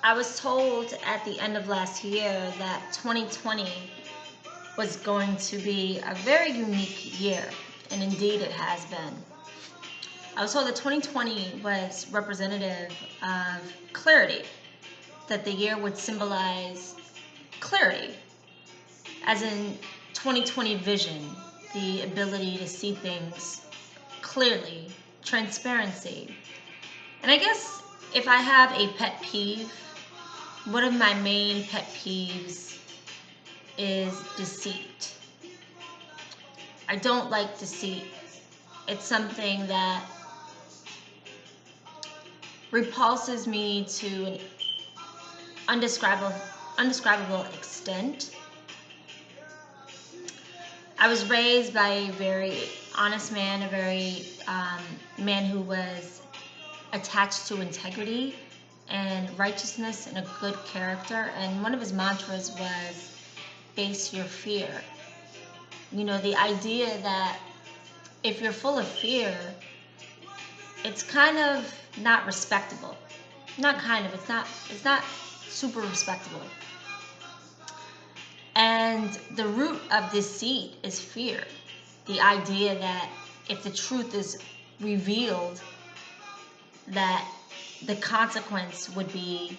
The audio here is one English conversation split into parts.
I was told at the end of last year that 2020 was going to be a very unique year, and indeed it has been. I was told that 2020 was representative of clarity, that the year would symbolize clarity, as in 2020 vision, the ability to see things clearly, transparency. And I guess if I have a pet peeve, one of my main pet peeves is deceit. I don't like deceit. It's something that repulses me to an undescribable extent. I was raised by a very honest man, a very man who was attached to integrity and righteousness and a good character. And one of his mantras was, face your fear. You know, the idea that if you're full of fear, it's kind of not respectable. Not kind of, it's not super respectable. And the root of deceit is fear. The idea that if the truth is revealed, that the consequence would be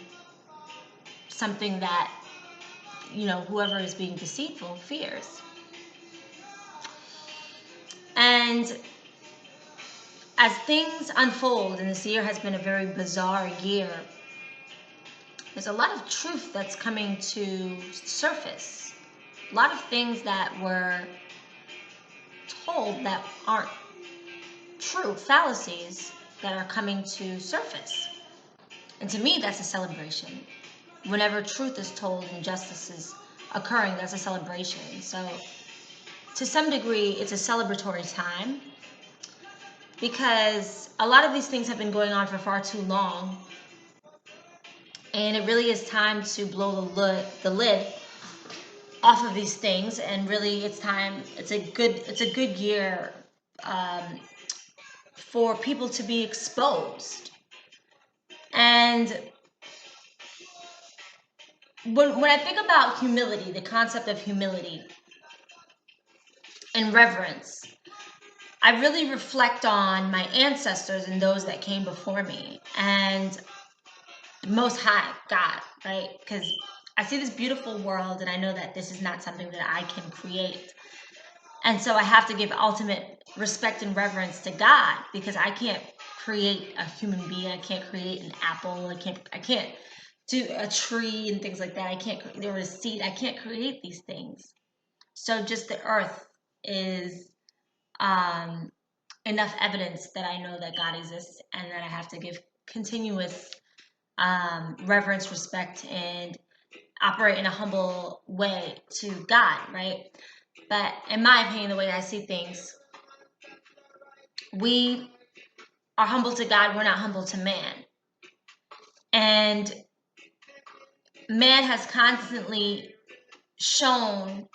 something that, you know, whoever is being deceitful fears. And as things unfold, and this year has been a very bizarre year, there's a lot of truth that's coming to surface. A lot of things that were told that aren't true, fallacies that are coming to surface. And to me, that's a celebration. Whenever truth is told and justice is occurring, that's a celebration. So to some degree, it's a celebratory time, because a lot of these things have been going on for far too long, and it really is time to blow the lid off of these things. And really, it's time. It's a good year for people to be exposed. And when I think about humility, the concept of humility and reverence, I really reflect on my ancestors and those that came before me, and Most High, God, right? Because I see this beautiful world, and I know that this is not something that I can create. And so I have to give ultimate respect and reverence to God, because I can't create a human being. I can't create an apple. I can't do a tree and things like that. I can't create, or a seed. I can't create these things. So just the earth is enough evidence that I know that God exists, and that I have to give continuous reverence, respect, and operate in a humble way to God, right? But in my opinion, the way I see things, we are humble to God, we're not humble to man. And man has constantly shown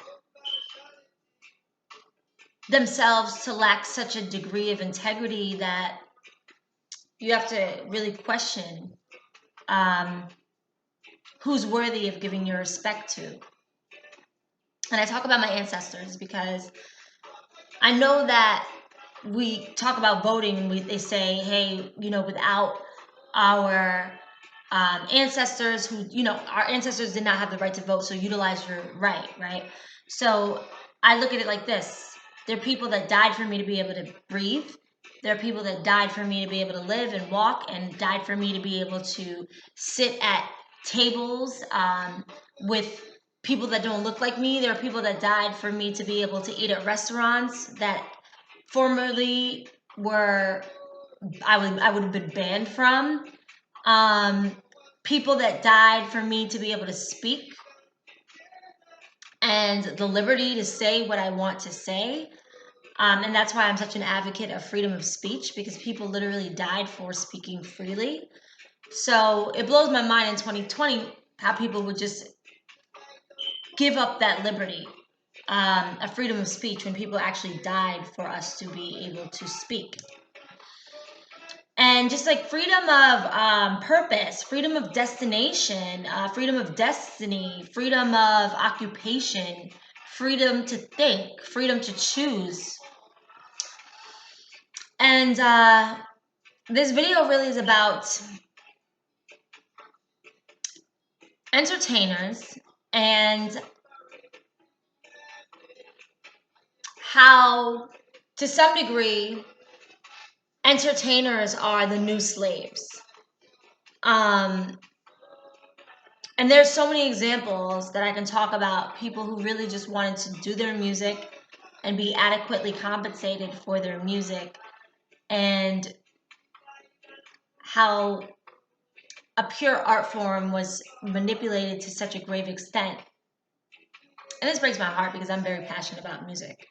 themselves to lack such a degree of integrity that you have to really question who's worthy of giving your respect to. And I talk about my ancestors because I know that we talk about voting, and they say, hey, you know, without our ancestors who, you know, our ancestors did not have the right to vote, so utilize your right, right? So I look at it like this. There are people that died for me to be able to breathe. There are people that died for me to be able to live and walk, and died for me to be able to sit at tables with people that don't look like me. There are people that died for me to be able to eat at restaurants that formerly were I would have been banned from. People that died for me to be able to speak and the liberty to say what I want to say. And that's why I'm such an advocate of freedom of speech, because people literally died for speaking freely. So it blows my mind in 2020 how people would just give up that liberty, a freedom of speech, when people actually died for us to be able to speak. And just like freedom of purpose, freedom of destination, freedom of destiny, freedom of occupation, freedom to think, freedom to choose. And this video really is about entertainers and how, to some degree, entertainers are the new slaves. And there's so many examples that I can talk about, people who really just wanted to do their music and be adequately compensated for their music, and how a pure art form was manipulated to such a grave extent. And this breaks my heart because I'm very passionate about music.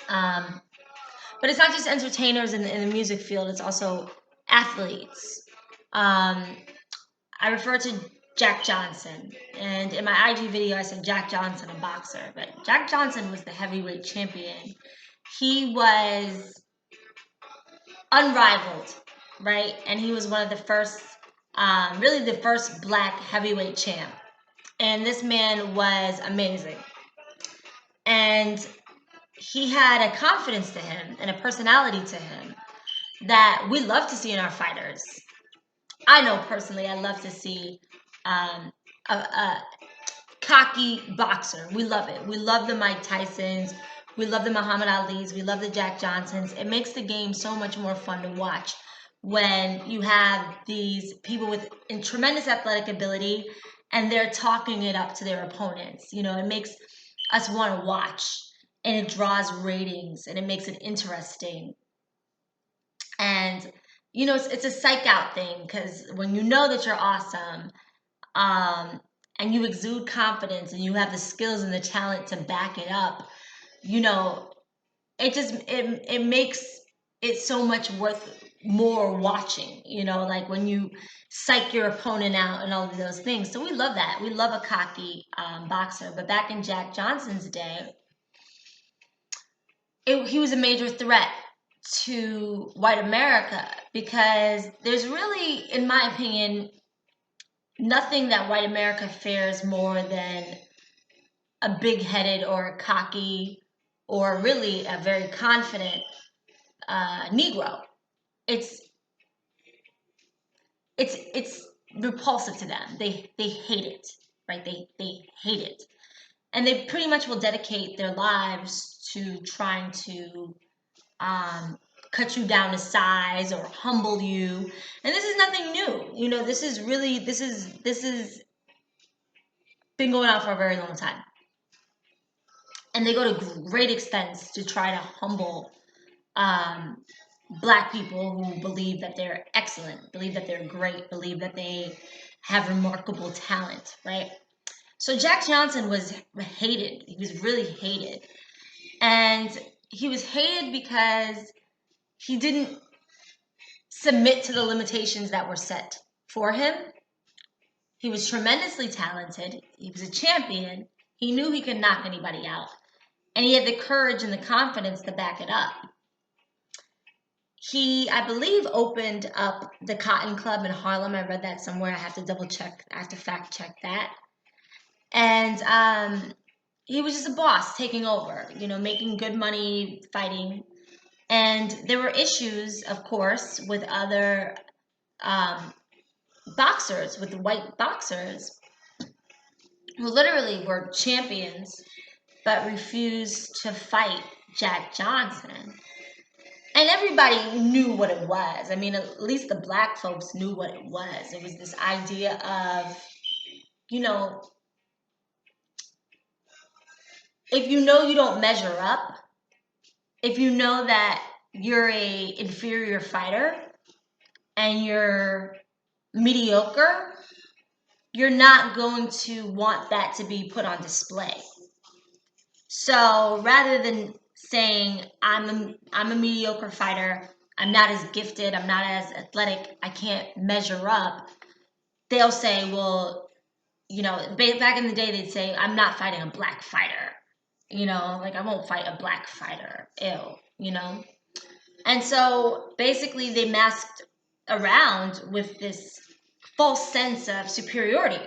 But it's not just entertainers in the music field, it's also athletes. I refer to Jack Johnson, and in my IG video I said Jack Johnson, a boxer, but Jack Johnson was the heavyweight champion. He was unrivaled, right? And he was one of the first, really the first black heavyweight champ. And this man was amazing. And he had a confidence to him and a personality to him that we love to see in our fighters. I know personally I love to see a cocky boxer. We love it. We love the Mike Tysons. We love the Muhammad Alis. We love the Jack Johnsons. It makes the game so much more fun to watch when you have these people with tremendous athletic ability and they're talking it up to their opponents. You know, it makes us want to watch, and it draws ratings, and it makes it interesting. And you know, it's a psych out thing, because when you know that you're awesome, and you exude confidence and you have the skills and the talent to back it up, you know, it makes it so much worth more watching, you know, like when you psych your opponent out and all of those things. So we love that. We love a cocky boxer. But back in Jack Johnson's day, he was a major threat to white America, because there's really, in my opinion, nothing that white America fears more than a big-headed or a cocky or really a very confident Negro. It's repulsive to them. They hate it, right? They hate it, and they pretty much will dedicate their lives to trying to cut you down to size or humble you. And this is nothing new. You know, this is been going on for a very long time. And they go to great extents to try to humble Black people who believe that they're excellent, believe that they're great, believe that they have remarkable talent, right? So Jack Johnson was hated. He was really hated. And he was hated because he didn't submit to the limitations that were set for him. He was tremendously talented. He was a champion. He knew he could knock anybody out. And he had the courage and the confidence to back it up. He, I believe, opened up the Cotton Club in Harlem. I read that somewhere. I have to double check. I have to fact check that. And he was just a boss taking over, you know, making good money fighting. And there were issues, of course, with other boxers, with the white boxers, who literally were champions but refused to fight Jack Johnson. And everybody knew what it was. I mean, at least the Black folks knew what it was. It was this idea of, you know, if you know you don't measure up, if you know that you're a inferior fighter and you're mediocre, you're not going to want that to be put on display. So rather than saying I'm a mediocre fighter, I'm not as gifted, I'm not as athletic, I can't measure up, they'll say, well, you know, back in the day they'd say, I'm not fighting a Black fighter. You know, like, I won't fight a Black fighter. Ew, you know. And so basically they masked around with this false sense of superiority,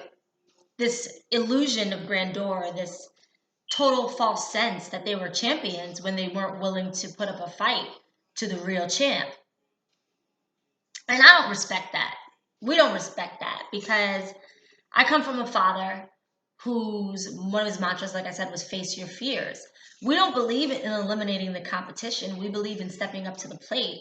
this illusion of grandeur, this total false sense that they were champions when they weren't willing to put up a fight to the real champ. And I don't respect that. We don't respect that because I come from a father whose one of his mantras, like I said, was face your fears. We don't believe in eliminating the competition. We believe in stepping up to the plate.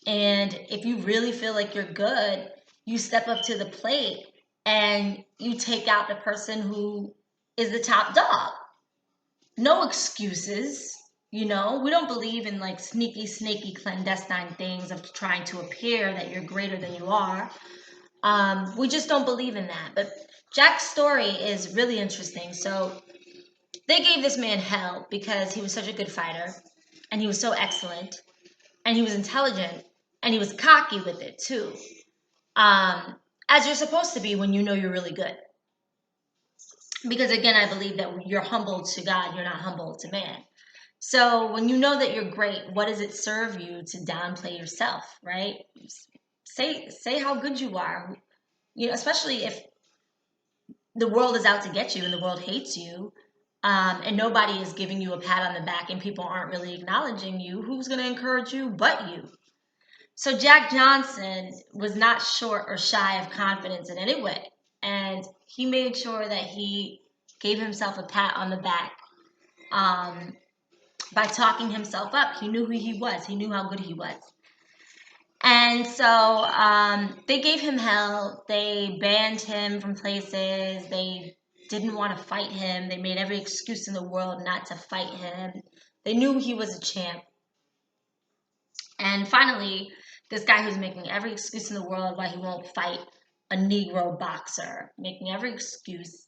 And if you really feel like you're good, you step up to the plate and you take out the person who is the top dog. No excuses. We don't believe in like sneaky, snaky, clandestine things of trying to appear that you're greater than you are. We just don't believe in that. But Jack's story is really interesting. So they gave this man hell because he was such a good fighter and he was so excellent and he was intelligent and he was cocky with it too. As you're supposed to be when you know you're really good. Because again, I believe that you're humble to God, you're not humble to man. So when you know that you're great, what does it serve you to downplay yourself, right? Say how good you are. Especially if the world is out to get you and the world hates you, and nobody is giving you a pat on the back and people aren't really acknowledging you, who's going to encourage you but you? So Jack Johnson was not short or shy of confidence in any way. And he made sure that he gave himself a pat on the back by talking himself up. He knew who he was. He knew how good he was. And so they gave him hell. They banned him from places. They didn't want to fight him. They made every excuse in the world not to fight him. They knew he was a champ. And finally, this guy who's making every excuse in the world why he won't fight a Negro boxer, making every excuse,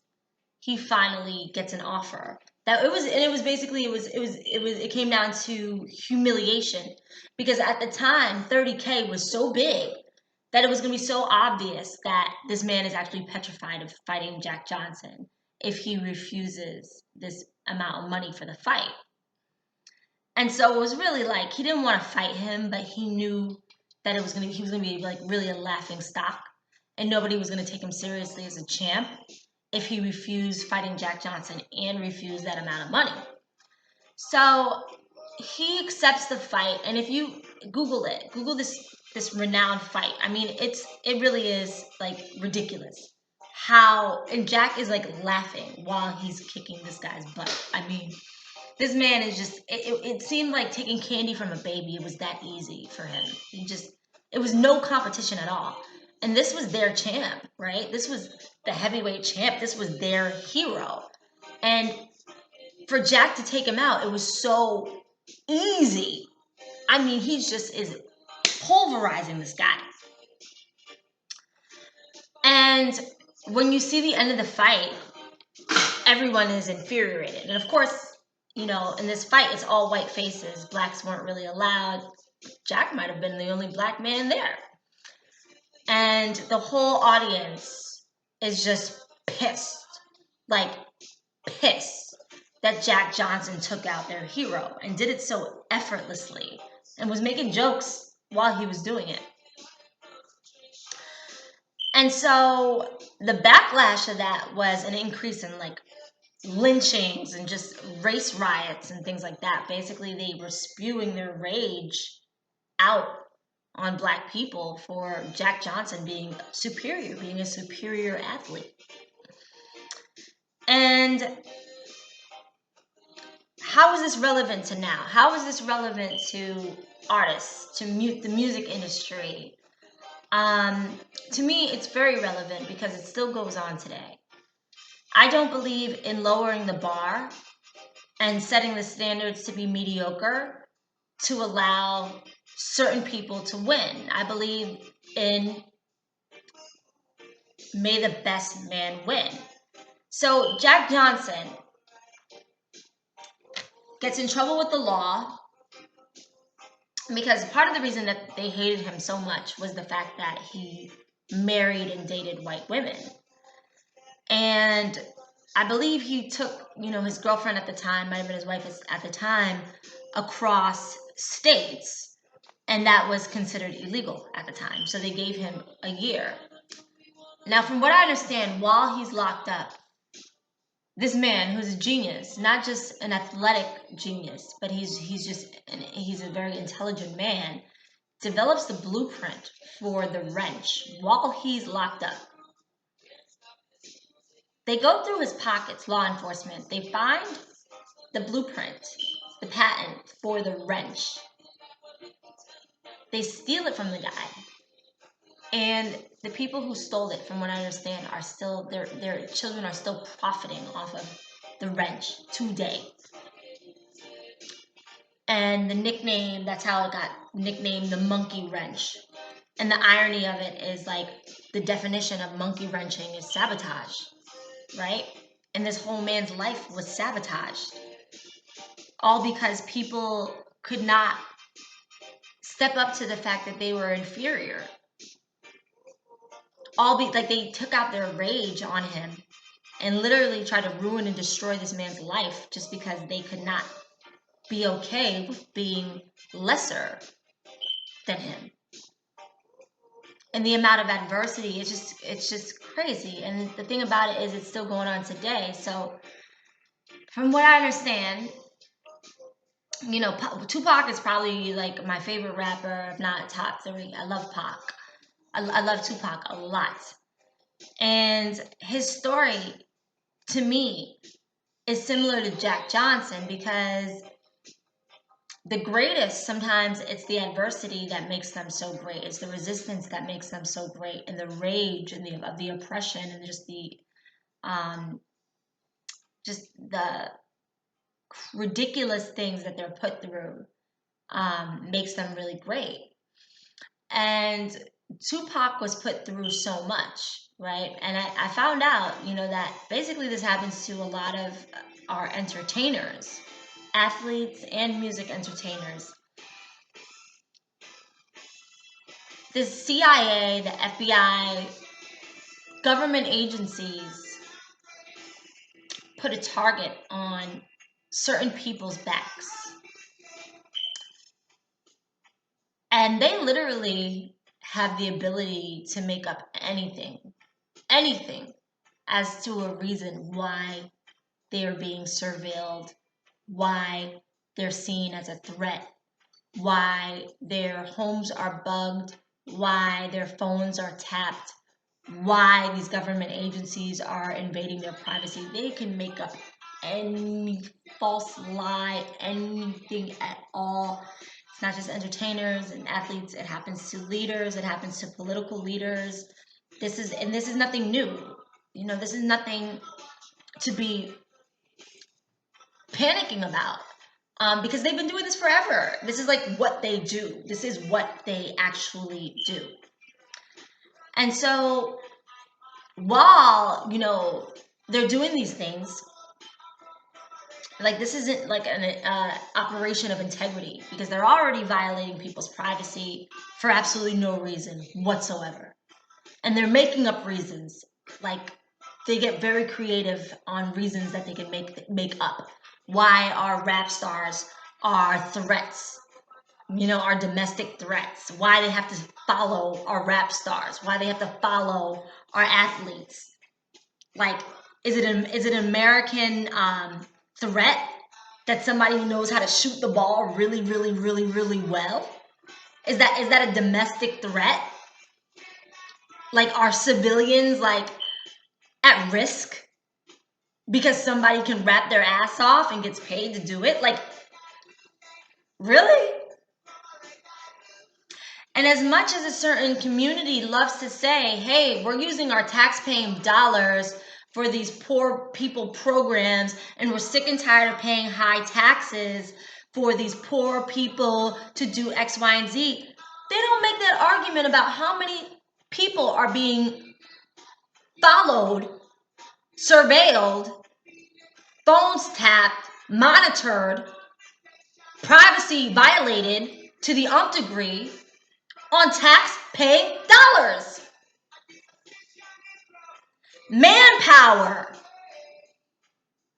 he finally gets an offer. It came down to humiliation because at the time 30K was so big that it was going to be so obvious that this man is actually petrified of fighting Jack Johnson if he refuses this amount of money for the fight. And so it was really like he didn't want to fight him, but he knew that he was gonna be like really a laughing stock, and nobody was gonna take him seriously as a champ if he refused fighting Jack Johnson and refused that amount of money. So he accepts the fight, and if you Google this renowned fight, I mean it really is like ridiculous and Jack is like laughing while he's kicking this guy's butt. I mean, this man is just, it seemed like taking candy from a baby. It was that easy for him. It was no competition at all. And this was their champ, right? This was the heavyweight champ. This was their hero. And for Jack to take him out, it was so easy. I mean, he just is pulverizing this guy. And when you see the end of the fight, everyone is infuriated. And of course, in this fight, it's all white faces. Blacks weren't really allowed. Jack might have been the only black man there. And the whole audience is just pissed. Like, pissed that Jack Johnson took out their hero and did it so effortlessly and was making jokes while he was doing it. And so the backlash of that was an increase in like lynchings and just race riots and things like that. Basically, they were spewing their rage out on black people for Jack Johnson being a superior athlete. And how is this relevant to now? How is this relevant to artists, to the music industry? To me, it's very relevant because it still goes on today. I don't believe in lowering the bar and setting the standards to be mediocre to allow certain people to win. I believe in may the best man win. So Jack Johnson gets in trouble with the law because part of the reason that they hated him so much was the fact that he married and dated white women. And I believe he took, his girlfriend at the time, might have been his wife at the time, across states And that was considered illegal at the time. So they gave him a year. Now, from what I understand, while he's locked up, this man who's a genius, not just an athletic genius, but he's a very intelligent man, develops the blueprint for the wrench while he's locked up. They go through his pockets, law enforcement. They find the blueprint, the patent for the wrench. They steal it from the guy. And the people who stole it, from what I understand, are still, their children are still profiting off of the wrench today. And the nickname, that's how it got nicknamed the monkey wrench. And the irony of it is, like, the definition of monkey wrenching is sabotage, right? And this whole man's life was sabotaged. All because people could not step up to the fact that they were inferior. They took out their rage on him and literally tried to ruin and destroy this man's life just because they could not be okay with being lesser than him. And the amount of adversity, it's just crazy. And the thing about it is, it's still going on today. So from what I understand, you know, Tupac is probably like my favorite rapper, if not top 3. I love Pac. I love Tupac a lot. And his story, to me, is similar to Jack Johnson, because the greatest, sometimes it's the adversity that makes them so great. It's the resistance that makes them so great, and the rage and the oppression, and just the ridiculous things that they're put through makes them really great. And Tupac was put through so much, right? And I found out, you know, that basically this happens to a lot of our entertainers, athletes and music entertainers. The CIA, the FBI, government agencies put a target on certain people's backs. And they literally have the ability to make up anything as to a reason why they are being surveilled, why they're seen as a threat, why their homes are bugged, why their phones are tapped, why these government agencies are invading their privacy. They can make up any false lie, anything at all. It's not just entertainers and athletes. It happens to leaders. It happens to political leaders. This is nothing new. You know, this is nothing to be panicking about, because they've been doing this forever. This is like what they do. This is what they actually do. And so while, you know, they're doing these things, like, this isn't like an operation of integrity, because they're already violating people's privacy for absolutely no reason whatsoever. And they're making up reasons. Like, they get very creative on reasons that they can make up. Why our rap stars are threats, you know, our domestic threats. Why they have to follow our rap stars. Why they have to follow our athletes. Like, is it an American threat that somebody who knows how to shoot the ball really, really, really, really well? Is that a domestic threat? Like, are civilians, like, at risk because somebody can rap their ass off and gets paid to do it? Like, really? And as much as a certain community loves to say, hey, we're using our tax-paying dollars for these poor people programs, and we're sick and tired of paying high taxes for these poor people to do X, Y, and Z, they don't make that argument about how many people are being followed, surveilled, phones tapped, monitored, privacy violated to the nth degree on tax-paying dollars. Manpower.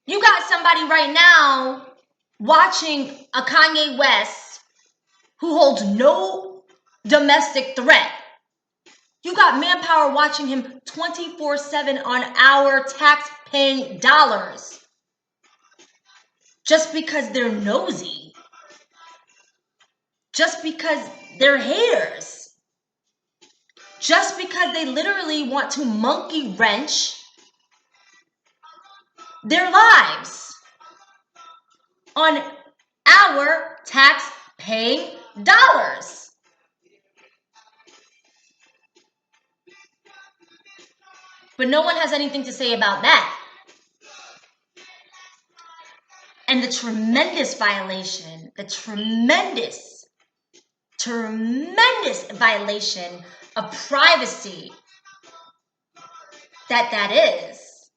You got somebody right now watching a Kanye West who holds no domestic threat. You got manpower watching him 24/7 on our tax-paying dollars. Just because they're nosy. Just because they're haters. Just because they literally want to monkey wrench their lives on our tax-paying dollars. But no one has anything to say about that. And the tremendous violation, the tremendous violation of privacy that is,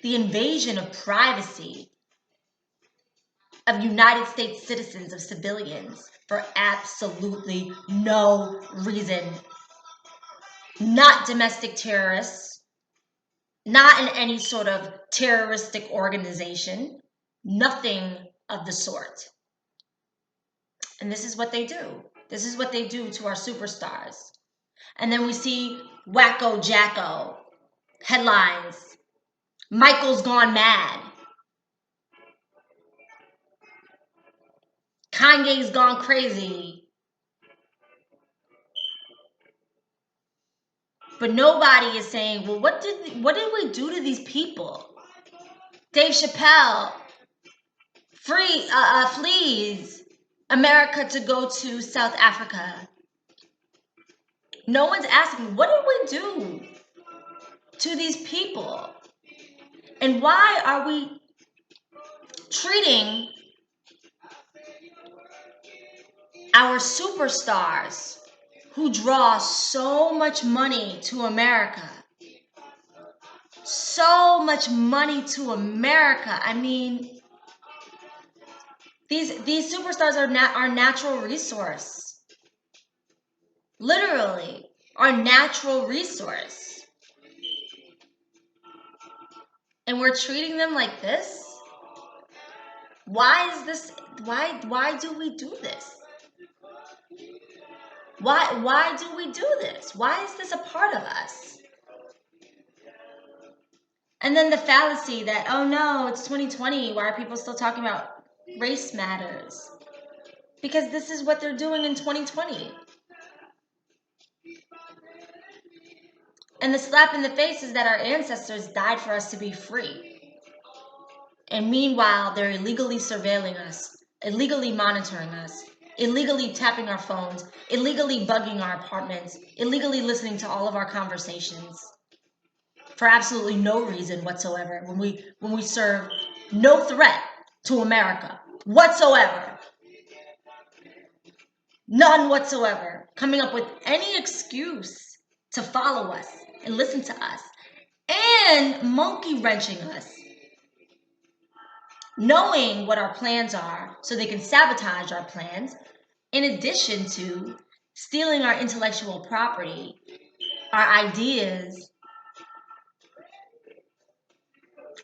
the invasion of privacy of United States citizens, of civilians, for absolutely no reason. Not domestic terrorists, not in any sort of terroristic organization, nothing of the sort. And this is what they do. This is what they do to our superstars. And then we see Wacko Jacko headlines. Michael's gone mad. Kanye's gone crazy. But nobody is saying, well, what did we do to these people? Dave Chappelle flees America to go to South Africa. No one's asking, what did we do to these people? And why are we treating our superstars who draw so much money to America? So much money to America. I mean, these superstars are our natural resource. Literally, our natural resource. And we're treating them like this? Why is this? Why do we do this? Why do we do this? Why is this a part of us? And then the fallacy that, oh no, it's 2020. Why are people still talking about race matters? Because this is what they're doing in 2020. And the slap in the face is that our ancestors died for us to be free. And meanwhile, they're illegally surveilling us, illegally monitoring us, illegally tapping our phones, illegally bugging our apartments, illegally listening to all of our conversations for absolutely no reason whatsoever, when we serve no threat to America whatsoever. None whatsoever. Coming up with any excuse to follow us and listen to us, and monkey wrenching us, knowing what our plans are so they can sabotage our plans, in addition to stealing our intellectual property, our ideas,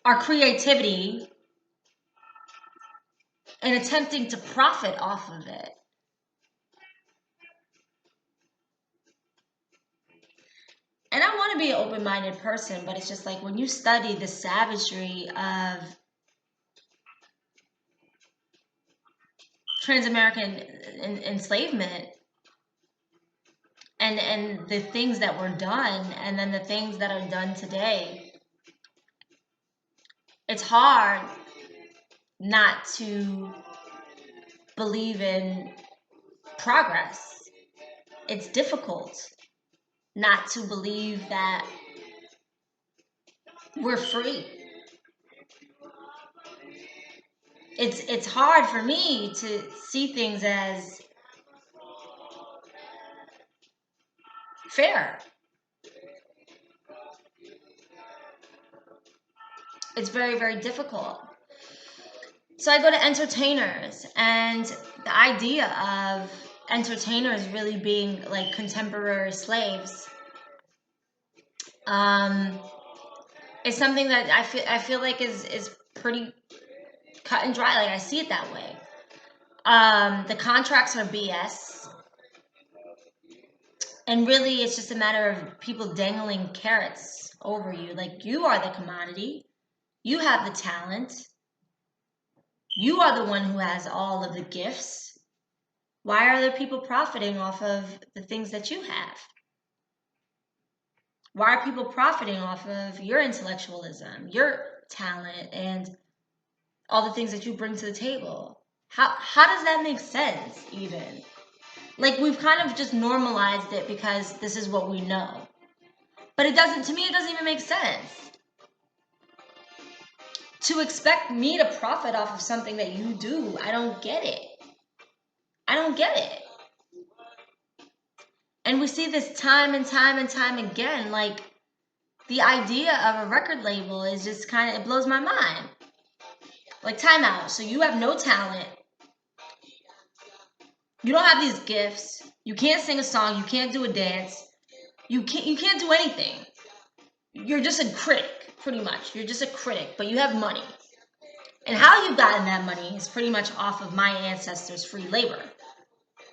our creativity, and attempting to profit off of it. And I want to be an open-minded person, but it's just like when you study the savagery of trans-American enslavement and the things that were done, and then the things that are done today, it's hard not to believe in progress. It's difficult not to believe that we're free. It's hard for me to see things as fair. It's very, very difficult. So I go to entertainers, and the idea of entertainers really being like contemporary slaves is something that I feel like is pretty cut and dry. Like, I see it that way. The contracts are BS. And really, it's just a matter of people dangling carrots over you. Like, you are the commodity. You have the talent. You are the one who has all of the gifts. Why are there people profiting off of the things that you have? Why are people profiting off of your intellectualism, your talent, and all the things that you bring to the table? How does that make sense, even? Like, we've kind of just normalized it because this is what we know. But it doesn't, to me, it doesn't even make sense. To expect me to profit off of something that you do, I don't get it. I don't get it. And we see this time and time and time again. Like, the idea of a record label is just kind of, it blows my mind. Like, time out. So you have no talent. You don't have these gifts. You can't sing a song. You can't do a dance. You can't do anything. You're just a critic, pretty much. You're just a critic, but you have money. And how you've gotten that money is pretty much off of my ancestors' free labor.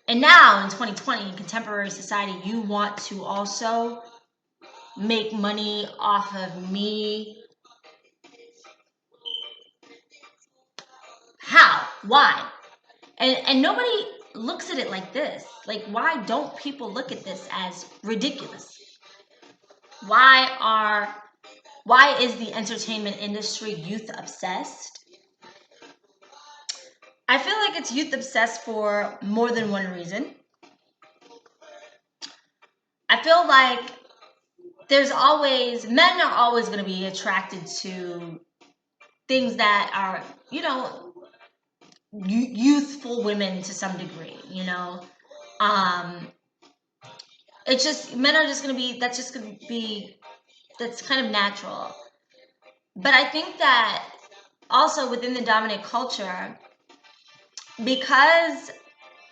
And now in 2020, in contemporary society, you want to also make money off of me. How? Why? And nobody looks at it like this. Like, why don't people look at this as ridiculous? Why is the entertainment industry youth obsessed? I feel like it's youth obsessed for more than one reason. I feel like men are always going to be attracted to things that are, youthful women to some degree, it's just, men are just going to be, that's kind of natural. But I think that also within the dominant culture, because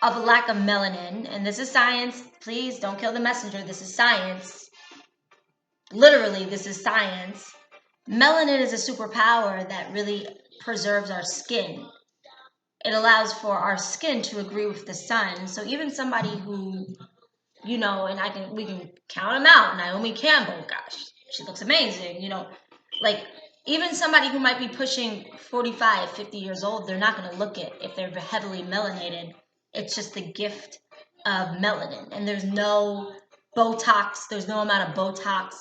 of a lack of melanin, and this is science, please don't kill the messenger, this is science. Literally, this is science. Melanin is a superpower that really preserves our skin. It allows for our skin to agree with the sun. So even somebody who, and we can count them out. Naomi Campbell, gosh, she looks amazing, like even somebody who might be pushing 45, 50 years old, they're not going to look at if they're heavily melanated. It's just the gift of melanin. And there's no Botox, there's no amount of Botox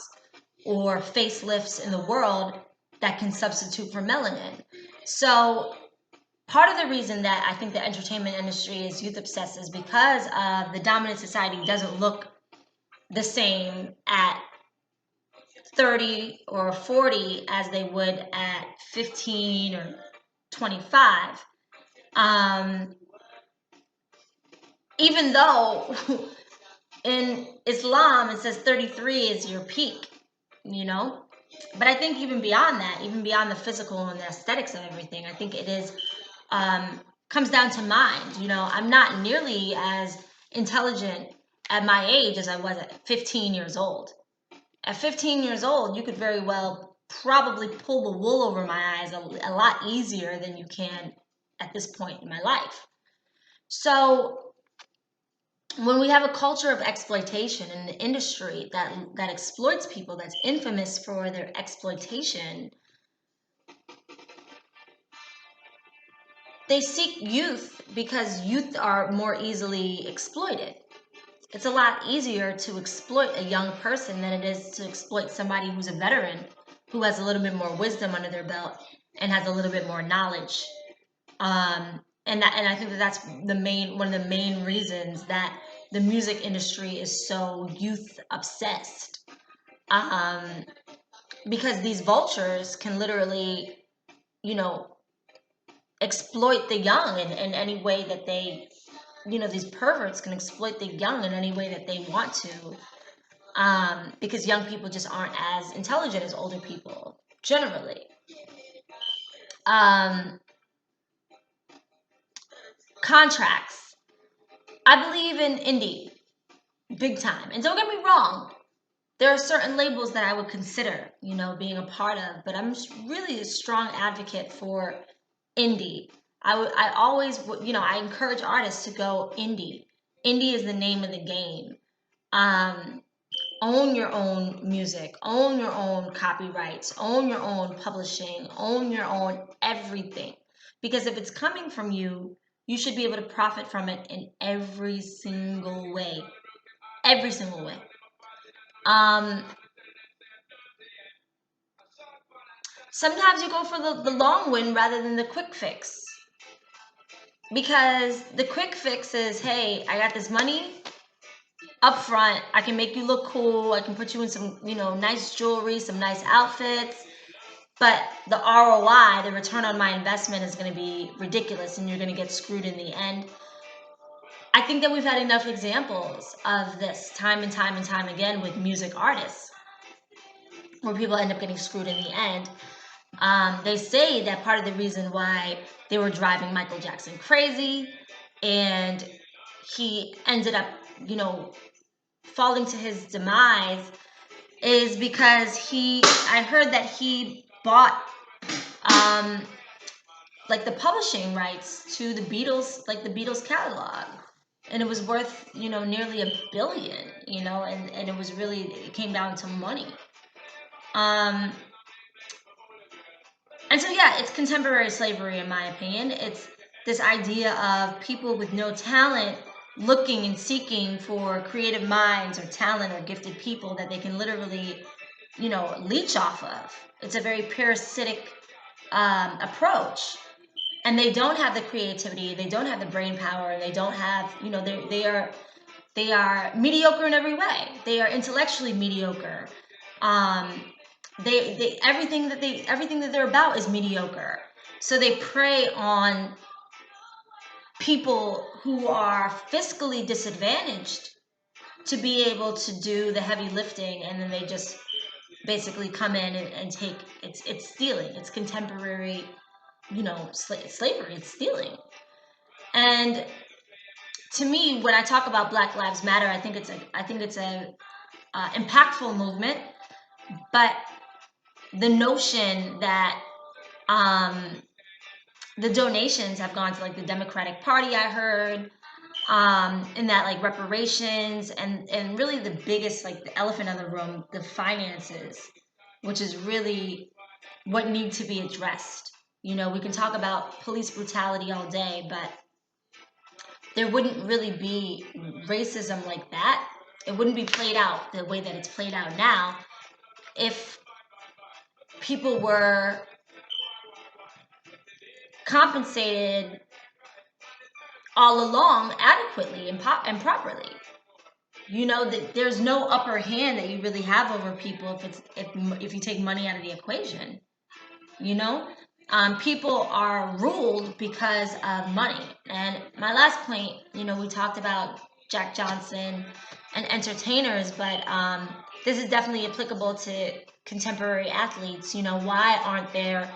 or facelifts in the world that can substitute for melanin. So part of the reason that I think the entertainment industry is youth obsessed is because the dominant society doesn't look the same at 30 or 40 as they would at 15 or 25. Even though in Islam it says 33 is your peak, But I think even beyond that, even beyond the physical and the aesthetics of everything, I think it is comes down to mind. I'm not nearly as intelligent at my age as I was at 15 years old. At 15 years old, you could very well probably pull the wool over my eyes a lot easier than you can at this point in my life. So when we have a culture of exploitation in the industry that exploits people, that's infamous for their exploitation, they seek youth because youth are more easily exploited. It's a lot easier to exploit a young person than it is to exploit somebody who's a veteran, who has a little bit more wisdom under their belt and has a little bit more knowledge. And I think that's one of the main reasons that the music industry is so youth obsessed. Because these vultures can literally, exploit the young in any way that they, these perverts can exploit the young in any way that they want to, because young people just aren't as intelligent as older people, generally. Contracts. I believe in indie, big time. And don't get me wrong, there are certain labels that I would consider, being a part of, but I'm really a strong advocate for indie. I always, I encourage artists to go indie. Indie is the name of the game. Um, Own your own music, own your own copyrights, own your own publishing, own your own everything. Because if it's coming from you, you should be able to profit from it in every single way. Every single way. Um, Sometimes you go for the long win rather than the quick fix. Because the quick fix is, hey, I got this money up front. I can make you look cool. I can put you in some, nice jewelry, some nice outfits. But the ROI, the return on my investment, is going to be ridiculous and you're going to get screwed in the end. I think that we've had enough examples of this time and time and time again with music artists where people end up getting screwed in the end. They say that part of the reason why they were driving Michael Jackson crazy and he ended up, falling to his demise is because I heard that he bought like the publishing rights to the Beatles, like the Beatles catalog. And it was worth, nearly $1 billion, and it was really, it came down to money. And so, yeah, it's contemporary slavery, in my opinion. It's this idea of people with no talent looking and seeking for creative minds or talent or gifted people that they can literally, leech off of. It's a very parasitic approach. And they don't have the creativity, they don't have the brain power, they don't have, they are mediocre in every way. They are intellectually mediocre. Everything that they're about is mediocre. So they prey on people who are fiscally disadvantaged to be able to do the heavy lifting, and then they just basically come in and take it's stealing. It's contemporary, slavery. It's stealing. And to me, when I talk about Black Lives Matter, I think it's a impactful movement, but the notion that the donations have gone to like the Democratic Party, I heard, and that like reparations and really the biggest, like the elephant in the room, the finances, which is really what need to be addressed. We can talk about police brutality all day, but there wouldn't really be racism like that. It wouldn't be played out the way that it's played out now if people were compensated all along adequately and properly. That there's no upper hand that you really have over people if you take money out of the equation. People are ruled because of money. And my last point, we talked about Jack Johnson and entertainers, but this is definitely applicable to contemporary athletes. Why aren't there?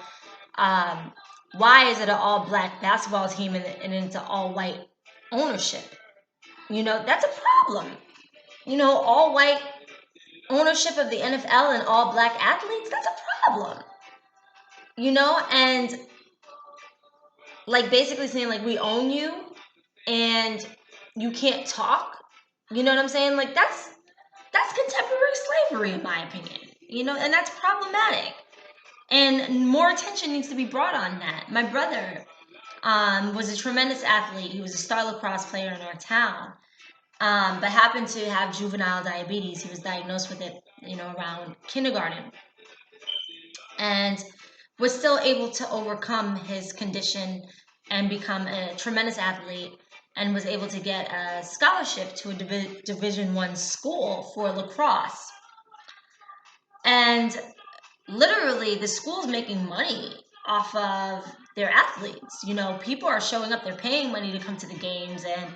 Why is it an all-black basketball team and it's an all-white ownership? That's a problem. All-white ownership of the NFL and all-black athletes, that's a problem. And like basically saying like we own you and you can't talk. You know what I'm saying? Like that's contemporary slavery, in my opinion. And that's problematic. And more attention needs to be brought on that. My brother was a tremendous athlete. He was a star lacrosse player in our town, but happened to have juvenile diabetes. He was diagnosed with it, around kindergarten, and was still able to overcome his condition and become a tremendous athlete, and was able to get a scholarship to a Division I school for lacrosse. And literally the school's making money off of their athletes. People are showing up, they're paying money to come to the games, and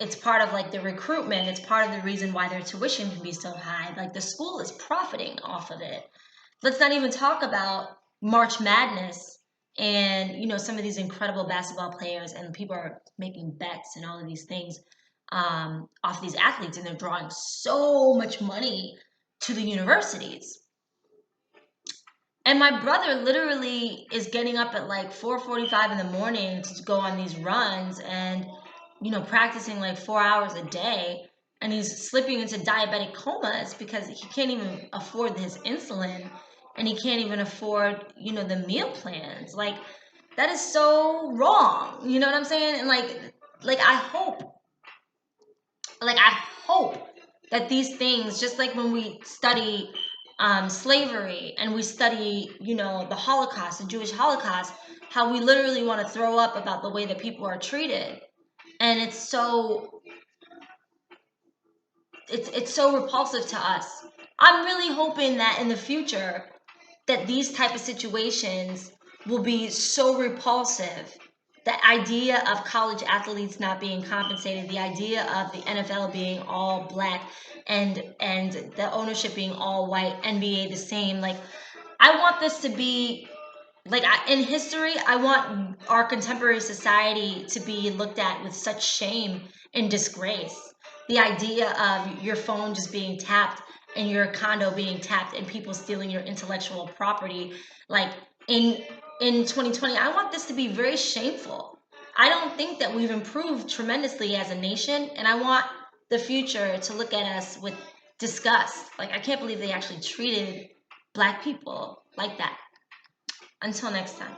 it's part of like the recruitment. It's part of the reason why their tuition can be so high. Like the school is profiting off of it. Let's not even talk about March Madness and some of these incredible basketball players, and people are making bets and all of these things off these athletes, and they're drawing so much money to the universities. And my brother literally is getting up at like 4:45 in the morning to go on these runs and, practicing like 4 hours a day. And he's slipping into diabetic comas because he can't even afford his insulin and he can't even afford, the meal plans. Like, that is so wrong. You know what I'm saying? And I hope that these things, just like when we study slavery and we study, the Holocaust, the Jewish Holocaust, how we literally want to throw up about the way that people are treated, and it's so repulsive to us. I'm really hoping that in the future that these type of situations will be so repulsive. The idea of college athletes not being compensated, the idea of the NFL being all black and the ownership being all white, NBA the same. Like, I want this to be in history. I want our contemporary society to be looked at with such shame and disgrace. The idea of your phone just being tapped and your condo being tapped and people stealing your intellectual property, like in 2020, I want this to be very shameful. I don't think that we've improved tremendously as a nation, and I want the future to look at us with disgust. Like, I can't believe they actually treated black people like that. Until next time.